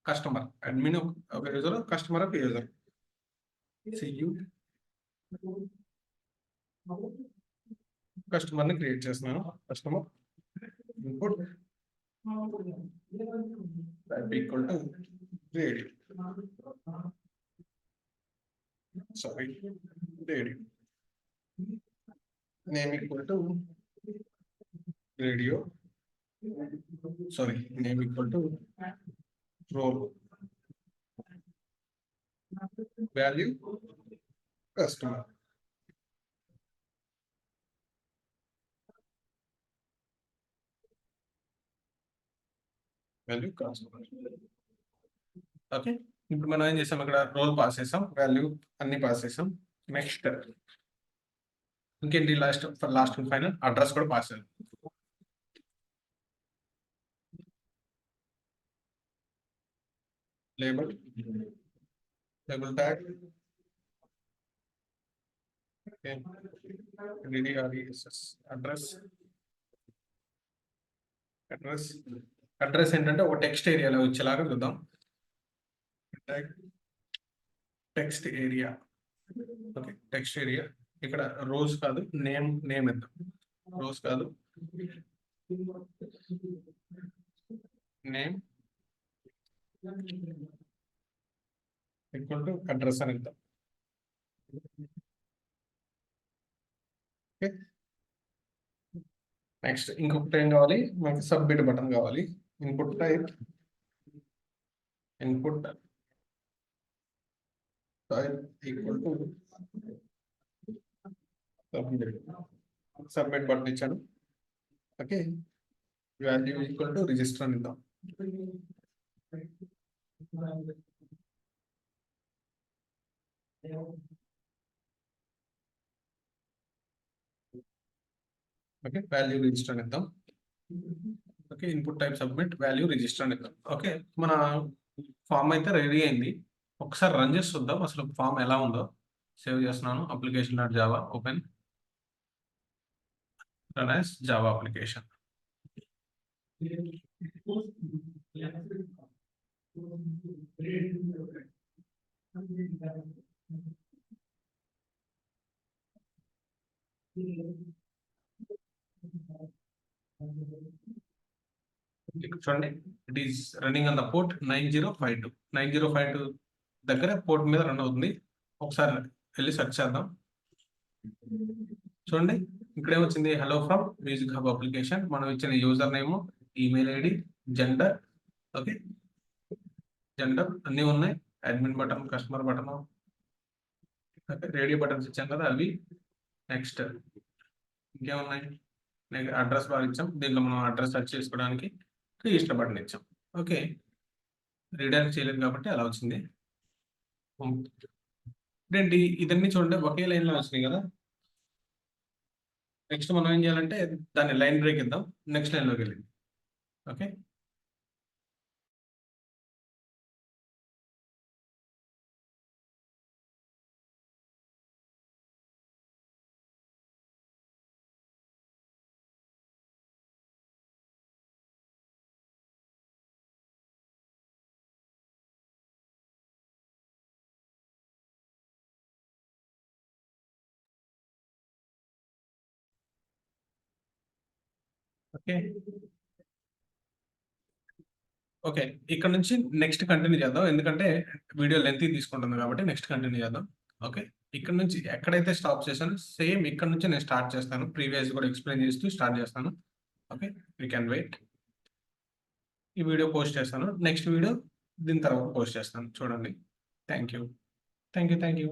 కస్టమర్, అడ్మిన్ ఒక యూజర్, కస్టమర్ ఒక యూజర్. కస్టమర్ ని క్రియేట్ చేస్తున్నాను. Customer input type equal to radio, sorry radio, name equal to radio, sorry name equal to role, value customer. Value customer. Okay, ఇప్పుడు మనం ఏం చేసాం, ఇక్కడ రోల్ పాస్ చేసాం, వాల్యూ అన్ని పాస్ చేసాం. నెక్స్ట్ ఇంకేంటి, లాస్ట్ అండ్ ఫైనల్ అడ్రస్ కూడా పాస్ చేయాలి. label, label tag, okay, DDRESS, address address ఏంటంటే ఒక టెక్స్ట్ ఏరియాలో వచ్చేలాగా చూద్దాం. Text area, okay, text area ఇక్కడ రోజ్ కాదు, నేమ్ ఇద్దాం. రోజ్ కాదు, నేమ్ ఈక్వల్ టు అడ్రస్ అని ఇద్దాం. ఓకే, నెక్స్ట్ ఇంకొకటి ఏం కావాలి మనకి, సబ్మిట్ బటన్ కావాలి. Input type equal to submit button ఇచ్చాను. Okay, value equal to register అని ఇద్దాం. ఓకే, వాల్యూ రిజిస్టర్ అని ఇద్దాం. Okay, input type submit, value register అని ఇద్దాం. ఓకే, మన ఫామ్ అయితే రెడీ అయింది. ఒకసారి రన్ చేసి చూద్దాం అసలు ఫామ్ ఎలా ఉందో. సేవ్ చేస్తున్నాను, application dot Java, open, run as Java application. చూడండి, it is running on the port 9052. 9052 దగ్గర పోర్ట్ మీద రన్ అవుతుంది. ఒకసారి వెళ్ళి సెర్చ్ చేద్దాం. చూడండి, ఇక్కడ ఏమొచ్చింది, hello from music hub application. మనం ఇచ్చిన user name, email ID, gender, okay, gender అన్నీ ఉన్నాయి. Admin button, customer button, radio buttons ఇచ్చాం కదా అవి. నెక్స్ట్ ఇంకేమున్నాయి, అడ్రస్ బార్ ఇచ్చాం. దీంట్లో మనం అడ్రస్ సెర్చ్ చేసుకోవడానికి రిజిస్టర్ బటన్ ఇచ్చాం. ఓకే, రీడైరెక్ట్ చేయలేదు కాబట్టి అలా వచ్చింది. ఇదేంటి, ఇదన్నీ చూడండి ఒకే లైన్ లో వచ్చినాయి కదా. నెక్స్ట్ మనం ఏం చేయాలంటే దాన్ని లైన్ బ్రేక్ ఇద్దాం, నెక్స్ట్ లైన్లోకి వెళ్ళింది. ఓకే, ఓకే, ఓకే, ఇక్కడ నుంచి నెక్స్ట్ కంటిన్యూ చేద్దాం, ఎందుకంటే వీడియో లెంత్ తీసుకుంటుంది కాబట్టి నెక్స్ట్ కంటిన్యూ చేద్దాం. ఓకే, ఇక్కడ నుంచి ఎక్కడైతే స్టాప్ చేశాను సేమ్ ఇక్కడ నుంచి నేను స్టార్ట్ చేస్తాను. ప్రీవియస్ కూడా ఎక్స్ప్లెయిన్ చేస్తూ స్టార్ట్ చేస్తాను. Okay, you can wait. ఈ వీడియో పోస్ట్ చేస్తాను, నెక్స్ట్ వీడియో దీని తర్వాత పోస్ట్ చేస్తాను. చూడండి. Thank you, thank you.